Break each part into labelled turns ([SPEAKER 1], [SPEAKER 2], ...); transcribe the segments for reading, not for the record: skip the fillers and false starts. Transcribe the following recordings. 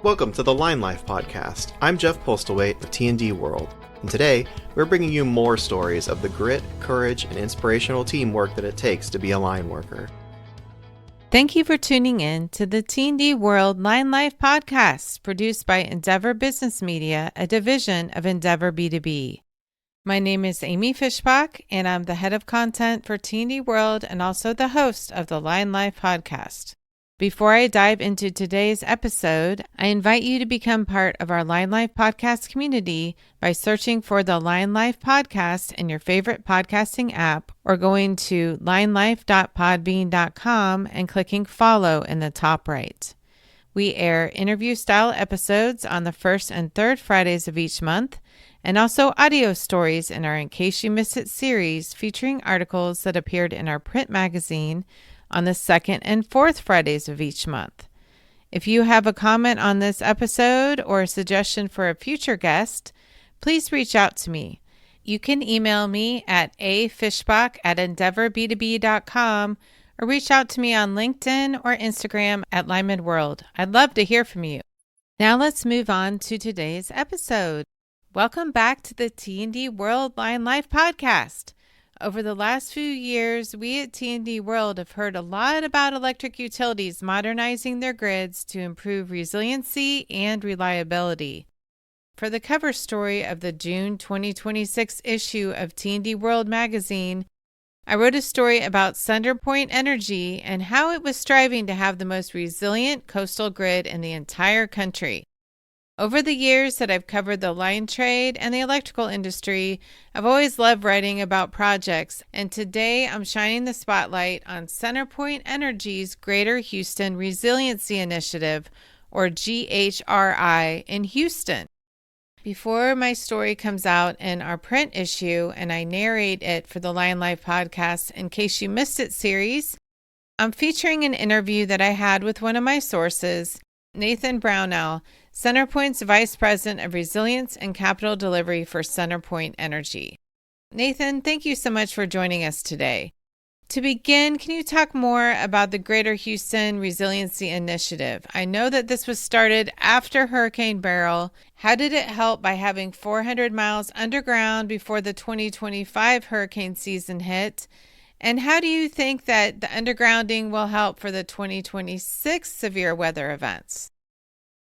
[SPEAKER 1] Welcome to the Line Life podcast. I'm Jeff Postlethwaite of T&D World, and today we're bringing you more stories of the grit, courage, and inspirational teamwork that it takes to be a line worker.
[SPEAKER 2] Thank you for tuning in to the T&D World Line Life podcast, produced by Endeavor Business Media, a division of Endeavor B2B. My name is Amy Fishbach, and I'm the head of content for T&D World and also the host of the Line Life podcast. Before I dive into today's episode, I invite you to become part of our Line Life podcast community by searching for the Line Life podcast in your favorite podcasting app or going to linelife.podbean.com and clicking follow in the top right. We air interview-style episodes on the first and third Fridays of each month, and also audio stories in our In Case You Missed It series featuring articles that appeared in our print magazine on the second and fourth Fridays of each month. If you have a comment on this episode or a suggestion for a future guest, please reach out to me. You can email me at afishbach@endeavorb2b.com or reach out to me on LinkedIn or Instagram at Lyman World. I'd love to hear from you. Now let's move on to today's episode. Welcome back to the T&D World Line Life podcast. Over the last few years, we at T&D World have heard a lot about electric utilities modernizing their grids to improve resiliency and reliability. For the cover story of the June 2026 issue of T&D World magazine, I wrote a story about CenterPoint Energy and how it was striving to have the most resilient coastal grid in the entire country. Over the years that I've covered the line trade and the electrical industry, I've always loved writing about projects, and today I'm shining the spotlight on CenterPoint Energy's Greater Houston Resiliency Initiative, or GHRI, in Houston. Before my story comes out in our print issue and I narrate it for the Line Life podcast In Case You Missed It series, I'm featuring an interview that I had with one of my sources, Nathan Brownell, CenterPoint's Vice President of Resilience and Capital Delivery for CenterPoint Energy. Nathan, thank you so much for joining us today. To begin, can you talk more about the Greater Houston Resiliency Initiative? I know that this was started after Hurricane Beryl. How did it help by having 400 miles underground before the 2025 hurricane season hit? And how do you think that the undergrounding will help for the 2026 severe weather events?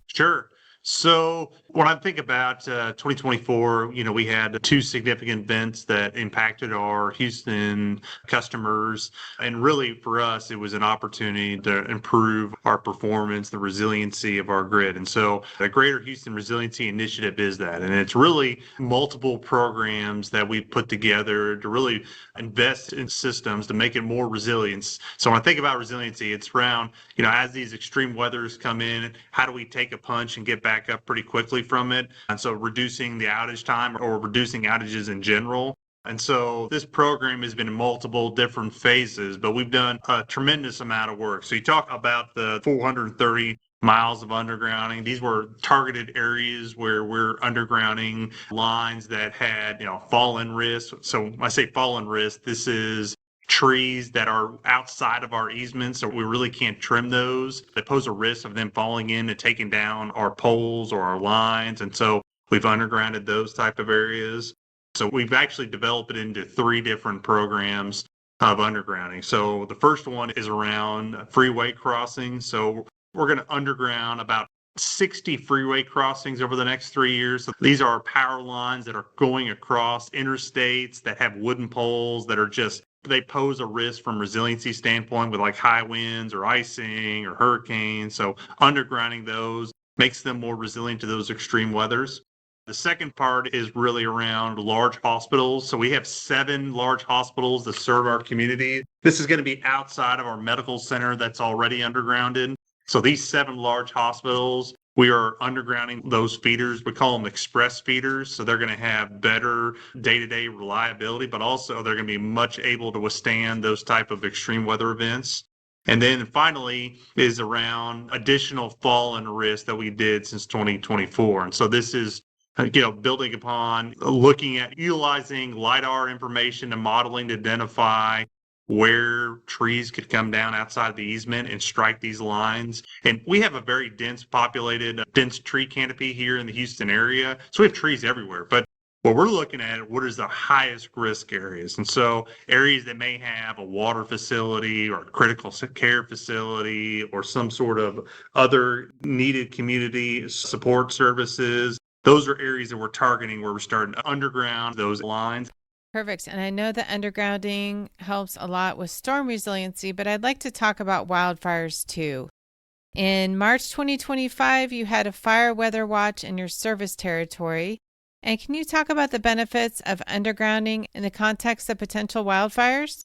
[SPEAKER 3] Sure. So when I think about 2024, we had two significant events that impacted our Houston customers. And really for us, it was an opportunity to improve our performance, the resiliency of our grid. And so the Greater Houston Resiliency Initiative is that. And it's really multiple programs that we put together to really invest in systems to make it more resilient. So when I think about resiliency, it's around, as these extreme weathers come in, how do we take a punch and get back up pretty quickly from it? And so reducing the outage time or reducing outages in general. And so this program has been in multiple different phases, but we've done a tremendous amount of work. So you talk about the 430 miles of undergrounding. These were targeted areas where we're undergrounding lines that had, fallen risk. So when I say fallen risk, this is trees that are outside of our easements, so we really can't trim those. They pose a risk of them falling in and taking down our poles or our lines. And so we've undergrounded those type of areas. So we've actually developed it into three different programs of undergrounding. So the first one is around freeway crossings. So we're going to underground about 60 freeway crossings over the next 3 years. So these are power lines that are going across interstates that have wooden poles that are they pose a risk from resiliency standpoint with like high winds or icing or hurricanes. So undergrounding those makes them more resilient to those extreme weathers. The second part is really around large hospitals. So we have 7 large hospitals that serve our community. This is going to be outside of our medical center that's already undergrounded. So these 7 large hospitals, we are undergrounding those feeders. We call them express feeders. So they're going to have better day-to-day reliability, but also they're going to be much able to withstand those type of extreme weather events. And then finally is around additional fallen risk that we did since 2024. And so this is building upon looking at utilizing LiDAR information and modeling to identify where trees could come down outside the easement and strike these lines. And we have a very dense tree canopy here in the Houston area. So we have trees everywhere. But what we're looking at, what is the highest risk areas? And so areas that may have a water facility or a critical care facility or some sort of other needed community support services. Those are areas that we're targeting where we're starting to underground those lines.
[SPEAKER 2] Perfect. And I know that undergrounding helps a lot with storm resiliency, but I'd like to talk about wildfires too. In March 2025, you had a fire weather watch in your service territory. And can you talk about the benefits of undergrounding in the context of potential wildfires?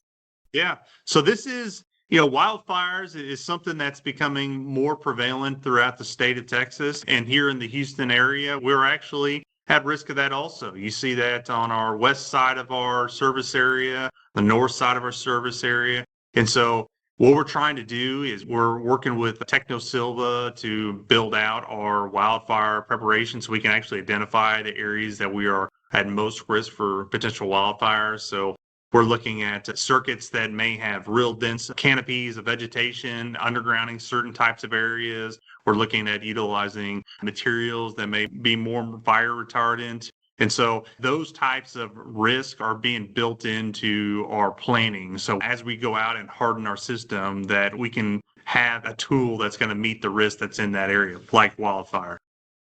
[SPEAKER 3] Yeah. So this is, wildfires is something that's becoming more prevalent throughout the state of Texas. And here in the Houston area, we're actually at risk of that also. You see that on our west side of our service area, the north side of our service area. And so what we're trying to do is we're working with TechnoSilva to build out our wildfire preparation so we can actually identify the areas that we are at most risk for potential wildfires. So we're looking at circuits that may have real dense canopies of vegetation, undergrounding certain types of areas. We're looking at utilizing materials that may be more fire retardant. And so those types of risks are being built into our planning. So as we go out and harden our system, that we can have a tool that's going to meet the risk that's in that area, like wildfire.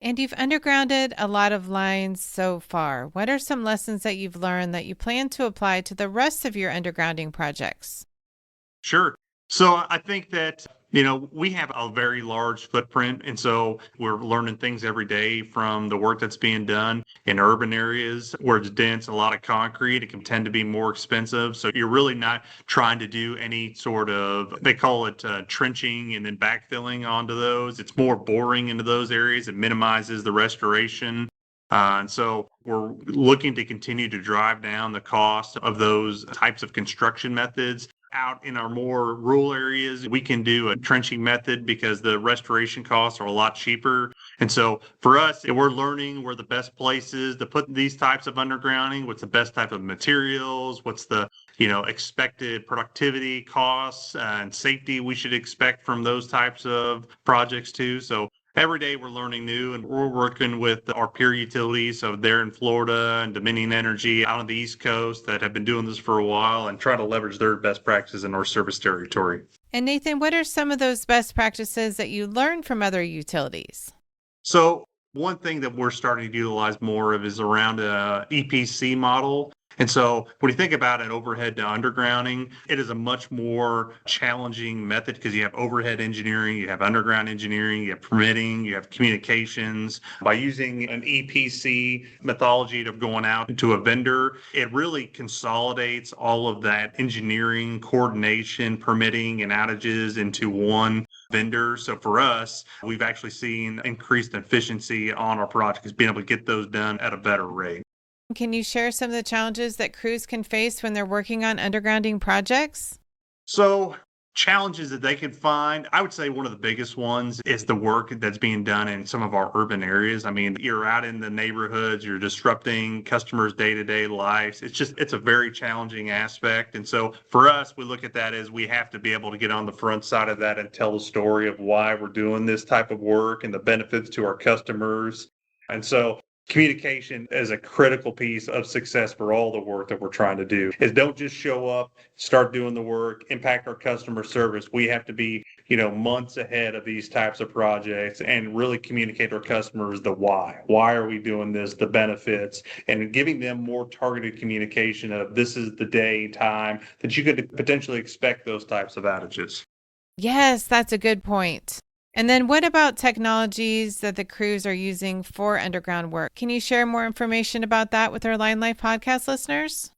[SPEAKER 2] And you've undergrounded a lot of lines so far. What are some lessons that you've learned that you plan to apply to the rest of your undergrounding projects?
[SPEAKER 3] Sure. So I think that, we have a very large footprint. And so we're learning things every day from the work that's being done in urban areas where it's dense, a lot of concrete. It can tend to be more expensive. So you're really not trying to do any sort of, they call it trenching and then backfilling onto those. It's more boring into those areas. It minimizes the restoration. And so we're looking to continue to drive down the cost of those types of construction methods. Out in our more rural areas, we can do a trenching method because the restoration costs are a lot cheaper. And so for us, we're learning where the best places to put these types of undergrounding, what's the best type of materials, what's the expected productivity costs and safety we should expect from those types of projects too. So every day we're learning new, and we're working with our peer utilities. So they're in Florida and Dominion Energy out on the East Coast that have been doing this for a while and trying to leverage their best practices in our service territory.
[SPEAKER 2] And Nathan, what are some of those best practices that you learned from other utilities?
[SPEAKER 3] So one thing that we're starting to utilize more of is around a EPC model. And so when you think about an overhead to undergrounding, it is a much more challenging method because you have overhead engineering, you have underground engineering, you have permitting, you have communications. By using an EPC methodology of going out to a vendor, it really consolidates all of that engineering, coordination, permitting, and outages into one vendor. So for us, we've actually seen increased efficiency on our projects, being able to get those done at a better rate.
[SPEAKER 2] Can you share some of the challenges that crews can face when they're working on undergrounding projects?
[SPEAKER 3] So challenges that they can find, I would say one of the biggest ones is the work that's being done in some of our urban areas. I mean, you're out in the neighborhoods, you're disrupting customers' day-to-day lives. It's a very challenging aspect. And so for us, we look at that as we have to be able to get on the front side of that and tell the story of why we're doing this type of work and the benefits to our customers. And so communication is a critical piece of success for all the work that we're trying to do. Is don't just show up, start doing the work, impact our customer service. We have to be, months ahead of these types of projects and really communicate to our customers the why. Why are we doing this, the benefits, and giving them more targeted communication of this is the day, time that you could potentially expect those types of outages.
[SPEAKER 2] Yes, that's a good point. And then what about technologies that the crews are using for underground work? Can you share more information about that with our Line Life podcast listeners?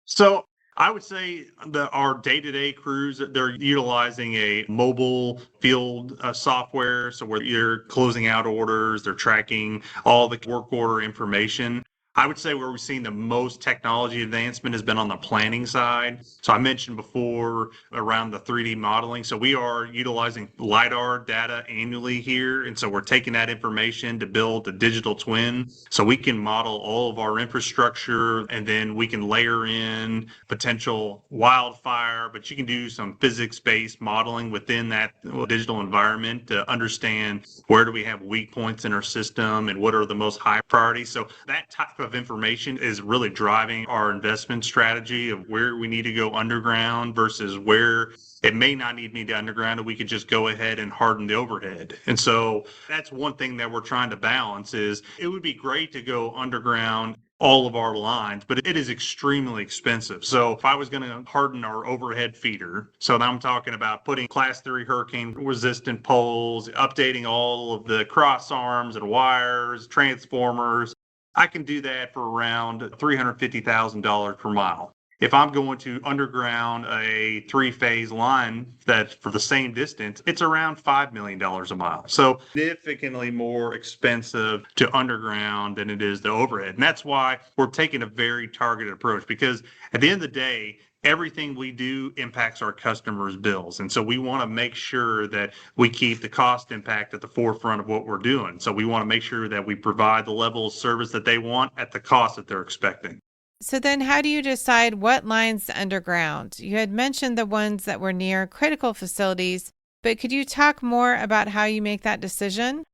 [SPEAKER 3] So I would say that our day-to-day crews, they're utilizing a mobile field software. So where you're closing out orders, they're tracking all the work order information. I would say where we've seen the most technology advancement has been on the planning side. So I mentioned before around the 3D modeling. So we are utilizing LiDAR data annually here. And so we're taking that information to build a digital twin. So we can model all of our infrastructure, and then we can layer in potential wildfire, but you can do some physics-based modeling within that digital environment to understand where do we have weak points in our system and what are the most high priorities. So that type of information is really driving our investment strategy of where we need to go underground versus where it may not need me to underground, and we could just go ahead and harden the overhead. And so that's one thing that we're trying to balance is it would be great to go underground all of our lines, but it is extremely expensive. So if I was going to harden our overhead feeder, so I'm talking about putting class 3 hurricane resistant poles, updating all of the cross arms and wires, transformers, I can do that for around $350,000 per mile. If I'm going to underground a 3-phase line that's for the same distance, it's around $5 million a mile. So significantly more expensive to underground than it is to overhead. And that's why we're taking a very targeted approach, because at the end of the day, everything we do impacts our customers' bills. And so we want to make sure that we keep the cost impact at the forefront of what we're doing. So we want to make sure that we provide the level of service that they want at the cost that they're expecting.
[SPEAKER 2] So then how do you decide what lines to underground? You had mentioned the ones that were near critical facilities, but could you talk more about how you make that decision?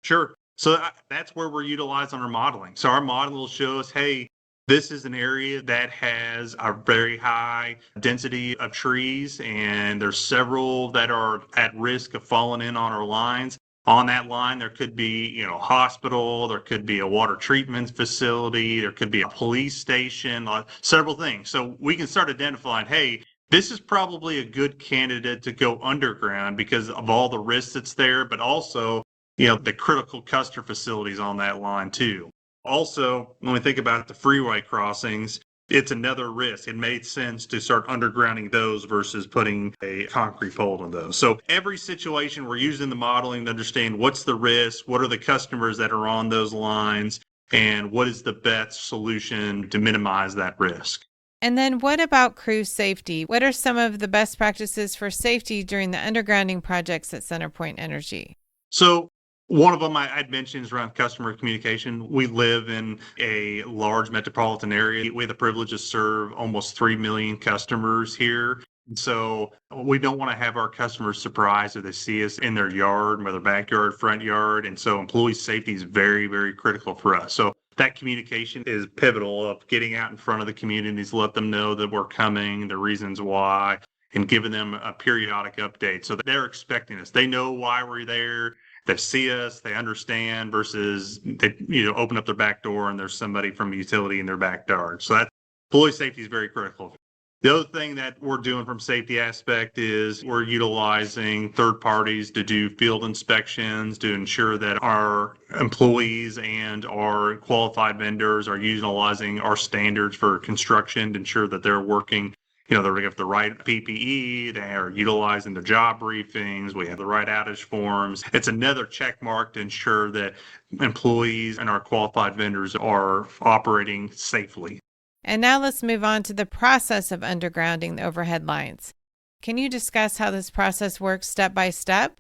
[SPEAKER 3] Sure. So that's where we're utilizing our modeling. So our model will show us, hey, this is an area that has a very high density of trees, and there's several that are at risk of falling in on our lines. On that line, there could be, a hospital, there could be a water treatment facility, there could be a police station, several things. So we can start identifying, hey, this is probably a good candidate to go underground because of all the risks that's there, but also, the critical customer facilities on that line too. Also, when we think about the freeway crossings, it's another risk. It made sense to start undergrounding those versus putting a concrete pole in those. So every situation, we're using the modeling to understand what's the risk, what are the customers that are on those lines, and what is the best solution to minimize that risk.
[SPEAKER 2] And then what about crew safety? What are some of the best practices for safety during the undergrounding projects at CenterPoint Energy?
[SPEAKER 3] So one of them I'd mentioned is around customer communication. We live in a large metropolitan area. We have the privilege to serve almost 3 million customers here. So we don't want to have our customers surprised if they see us in their yard, whether backyard, front yard. And so employee safety is very, very critical for us. So that communication is pivotal of getting out in front of the communities, let them know that we're coming, the reasons why, and giving them a periodic update so that they're expecting us. They know why we're there. They see us, they understand, versus they open up their back door and there's somebody from a utility in their backyard. So that employee safety is very critical. The other thing that we're doing from safety aspect is we're utilizing third parties to do field inspections to ensure that our employees and our qualified vendors are utilizing our standards for construction to ensure that they're working. They have the right PPE, they are utilizing the job briefings, we have the right outage forms. It's another check mark to ensure that employees and our qualified vendors are operating safely.
[SPEAKER 2] And now let's move on to the process of undergrounding the overhead lines. Can you discuss how this process works step by step?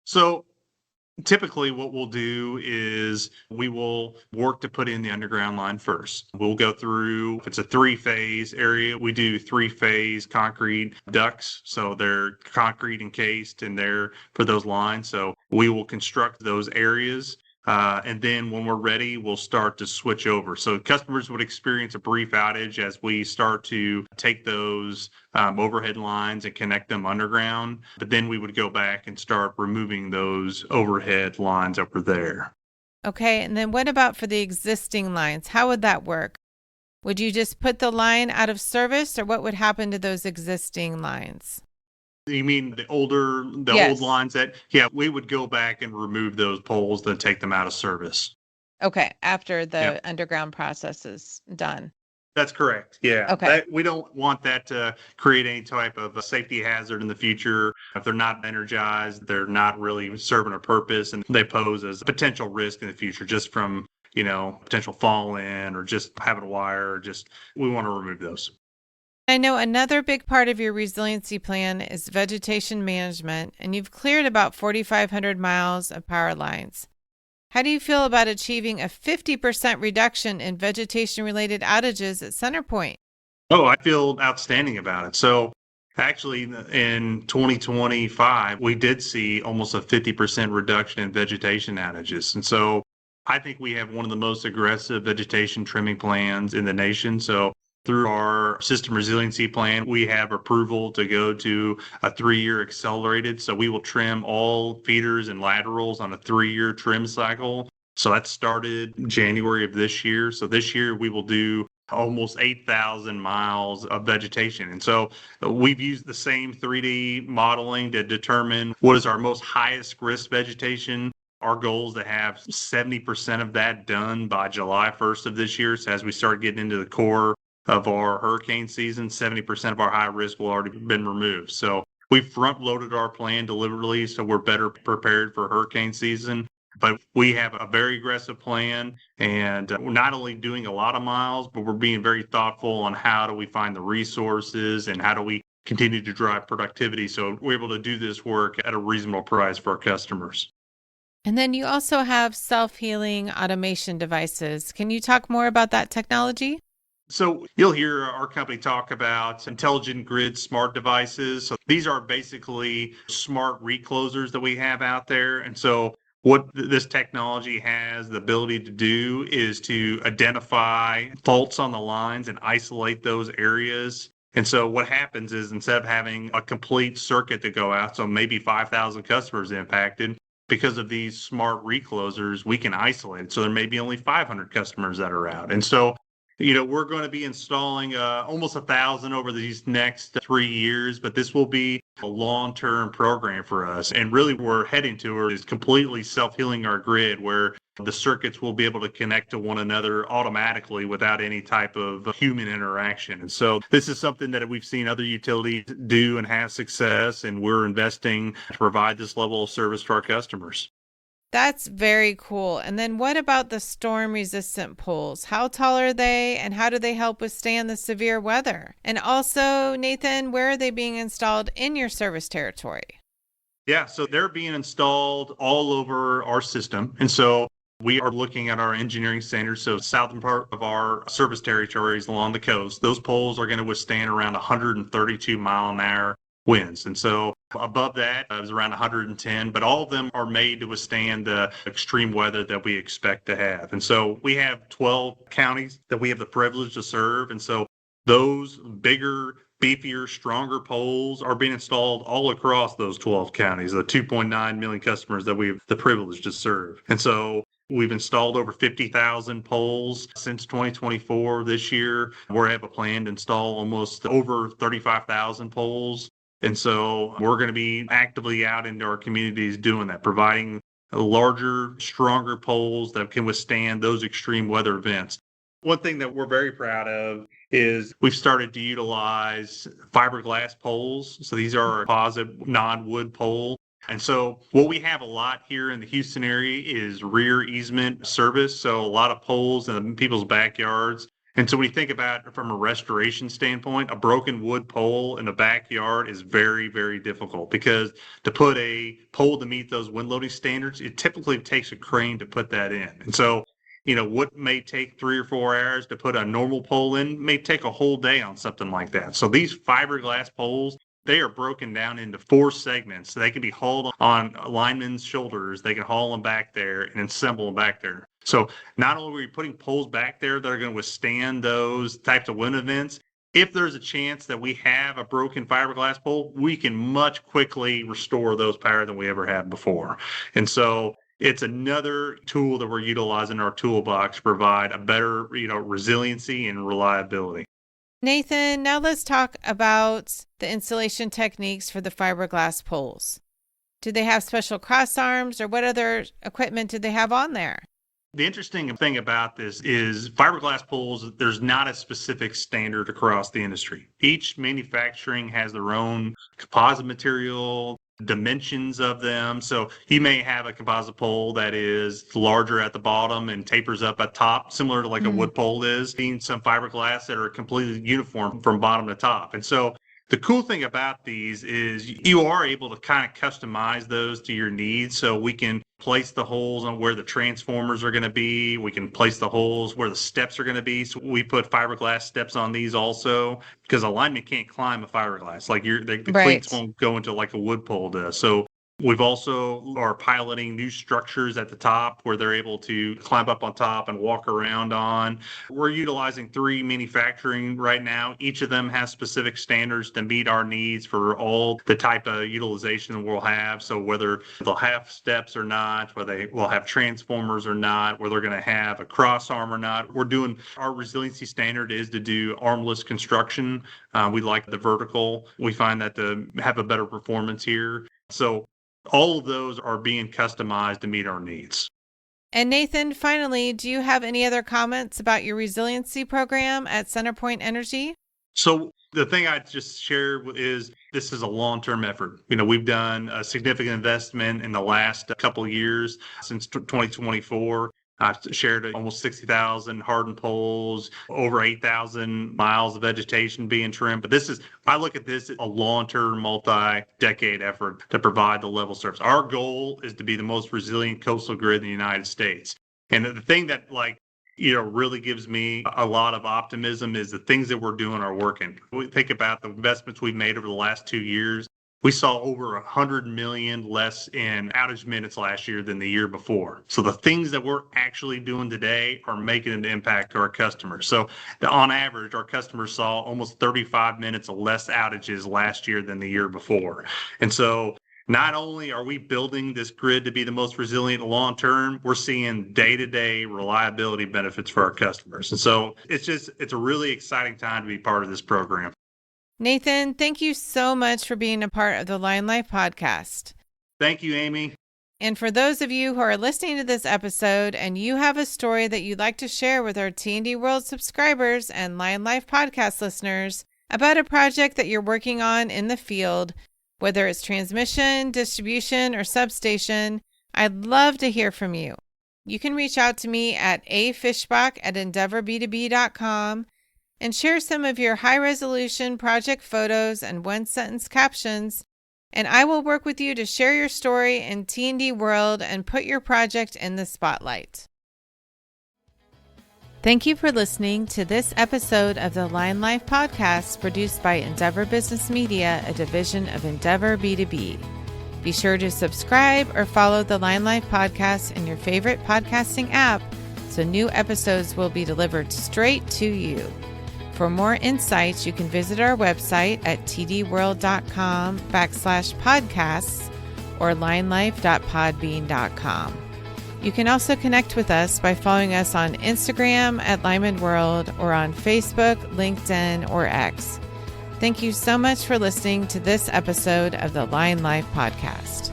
[SPEAKER 3] So typically what we'll do is we will work to put in the underground line first. We'll go through, if it's a 3-phase area, we do 3-phase concrete ducts. So they're concrete encased and they're for those lines. So we will construct those areas. And then when we're ready, we'll start to switch over. So customers would experience a brief outage as we start to take those overhead lines and connect them underground. But then we would go back and start removing those overhead lines over there.
[SPEAKER 2] Okay, and then what about for the existing lines? How would that work? Would you just put the line out of service, or what would happen to those existing lines?
[SPEAKER 3] You mean the
[SPEAKER 2] Yes.
[SPEAKER 3] old lines we would go back and remove those poles and take them out of service.
[SPEAKER 2] Okay, after the underground process is done.
[SPEAKER 3] That's correct. Yeah.
[SPEAKER 2] Okay.
[SPEAKER 3] We don't want that to create any type of a safety hazard in the future. If they're not energized, they're not really serving a purpose, and they pose as a potential risk in the future just from potential fall in or just having a wire, we want to remove those.
[SPEAKER 2] I know another big part of your resiliency plan is vegetation management, and you've cleared about 4,500 miles of power lines. How do you feel about achieving a 50% reduction in vegetation-related outages at CenterPoint?
[SPEAKER 3] Oh, I feel outstanding about it. So actually, in 2025, we did see almost a 50% reduction in vegetation outages. And so I think we have one of the most aggressive vegetation trimming plans in the nation. So through our system resiliency plan, we have approval to go to a 3-year accelerated. So we will trim all feeders and laterals on a 3-year trim cycle. So that started January of this year. So this year we will do almost 8,000 miles of vegetation. And so we've used the same 3D modeling to determine what is our most highest risk vegetation. Our goal is to have 70% of that done by July 1st of this year. So as we start getting into the core of our hurricane season, 70% of our high risk will already been removed. So we front loaded our plan deliberately so we're better prepared for hurricane season. But we have a very aggressive plan, and we're not only doing a lot of miles, but we're being very thoughtful on how do we find the resources and how do we continue to drive productivity so we're able to do this work at a reasonable price for our customers.
[SPEAKER 2] And then you also have self-healing automation devices. Can you talk more about that technology?
[SPEAKER 3] So you'll hear our company talk about intelligent grid smart devices. So these are basically smart reclosers that we have out there. And so what this technology has the ability to do is to identify faults on the lines and isolate those areas. And so what happens is instead of having a complete circuit to go out, so maybe 5,000 customers impacted, because of these smart reclosers, we can isolate it. So there may be only 500 customers that are out. And so we're going to be installing almost 1,000 over these next 3 years, but this will be a long-term program for us. And really we're heading to is completely self-healing our grid where the circuits will be able to connect to one another automatically without any type of human interaction. And so this is something that we've seen other utilities do and have success, and we're investing to provide this level of service to our customers.
[SPEAKER 2] That's very cool. And then what about the storm resistant poles? How tall are they and how do they help withstand the severe weather? And also, Nathan, where are they being installed in your service territory?
[SPEAKER 3] Yeah, so they're being installed all over our system. And so we are looking at our engineering centers. So southern part of our service territories along the coast, those poles are going to withstand around 132 mile an hour winds. And so above that is around 110, but all of them are made to withstand the extreme weather that we expect to have. And so we have 12 counties that we have the privilege to serve. And so those bigger, beefier, stronger poles are being installed all across those 12 counties, the 2.9 million customers that we have the privilege to serve. And so we've installed over 50,000 poles since 2024 this year. We have a plan to install almost over 35,000 poles. And so we're going to be actively out into our communities doing that, providing larger, stronger poles that can withstand those extreme weather events. One thing that we're very proud of is we've started to utilize fiberglass poles. So these are a composite non-wood pole. And so what we have a lot here in the Houston area is rear easement service. So a lot of poles in people's backyards. And so when you think about it from a restoration standpoint, a broken wood pole in the backyard is very, very difficult because to put a pole to meet those wind loading standards, it typically takes a crane to put that in. And so, what may take 3 or 4 hours to put a normal pole in may take a whole day on something like that. So these fiberglass poles, they are broken down into 4 segments. So they can be hauled on linemen's shoulders. They can haul them back there and assemble them back there. So not only are we putting poles back there that are going to withstand those types of wind events, if there's a chance that we have a broken fiberglass pole, we can much quickly restore those power than we ever had before. And so it's another tool that we're utilizing in our toolbox to provide a better, resiliency and reliability.
[SPEAKER 2] Nathan, now let's talk about the installation techniques for the fiberglass poles. Do they have special cross arms or what other equipment do they have on there?
[SPEAKER 3] The interesting thing about this is fiberglass poles, there's not a specific standard across the industry. Each manufacturing has their own composite material, dimensions of them. So you may have a composite pole that is larger at the bottom and tapers up at top, similar to like a wood pole is. Seeing some fiberglass that are completely uniform from bottom to top. And so the cool thing about these is you are able to kind of customize those to your needs. So we can place the holes on where the transformers are going to be. We can place the holes where the steps are going to be. So we put fiberglass steps on these also because a lineman can't climb a fiberglass. Like the cleats won't go into like a wood pole does. So we've also are piloting new structures at the top where they're able to climb up on top and walk around on. We're utilizing 3 manufacturing right now. Each of them has specific standards to meet our needs for all the type of utilization we'll have. So whether they'll have steps or not, whether they will have transformers or not, whether they're going to have a cross arm or not. We're doing our resiliency standard is to do armless construction. We like the vertical. We find that to have a better performance here. So all of those are being customized to meet our needs.
[SPEAKER 2] And Nathan, finally, do you have any other comments about your resiliency program at CenterPoint Energy?
[SPEAKER 3] So the thing I just share is this is a long-term effort. We've done a significant investment in the last couple of years since 2024. I've shared almost 60,000 hardened poles, over 8,000 miles of vegetation being trimmed. But I look at this as a long-term, multi-decade effort to provide the level service. Our goal is to be the most resilient coastal grid in the United States. And the thing that really gives me a lot of optimism is the things that we're doing are working. We think about the investments we've made over the last 2 years. We saw over 100 million less in outage minutes last year than the year before. So the things that we're actually doing today are making an impact to our customers. So on average, our customers saw almost 35 minutes of less outages last year than the year before. And so not only are we building this grid to be the most resilient long-term, we're seeing day-to-day reliability benefits for our customers. And so it's a really exciting time to be part of this program.
[SPEAKER 2] Nathan, thank you so much for being a part of the Line Life podcast.
[SPEAKER 3] Thank you, Amy.
[SPEAKER 2] And for those of you who are listening to this episode and you have a story that you'd like to share with our T&D World subscribers and Line Life podcast listeners about a project that you're working on in the field, whether it's transmission, distribution, or substation, I'd love to hear from you. You can reach out to me at afishbach@endeavorb2b.com and share some of your high-resolution project photos and one-sentence captions, and I will work with you to share your story in T&D World and put your project in the spotlight. Thank you for listening to this episode of the Line Life podcast produced by Endeavor Business Media, a division of Endeavor B2B. Be sure to subscribe or follow the Line Life podcast in your favorite podcasting app so new episodes will be delivered straight to you. For more insights, you can visit our website at tdworld.com/podcasts or linelife.podbean.com. You can also connect with us by following us on Instagram at Lyman World or on Facebook, LinkedIn, or X. Thank you so much for listening to this episode of the Line Life podcast.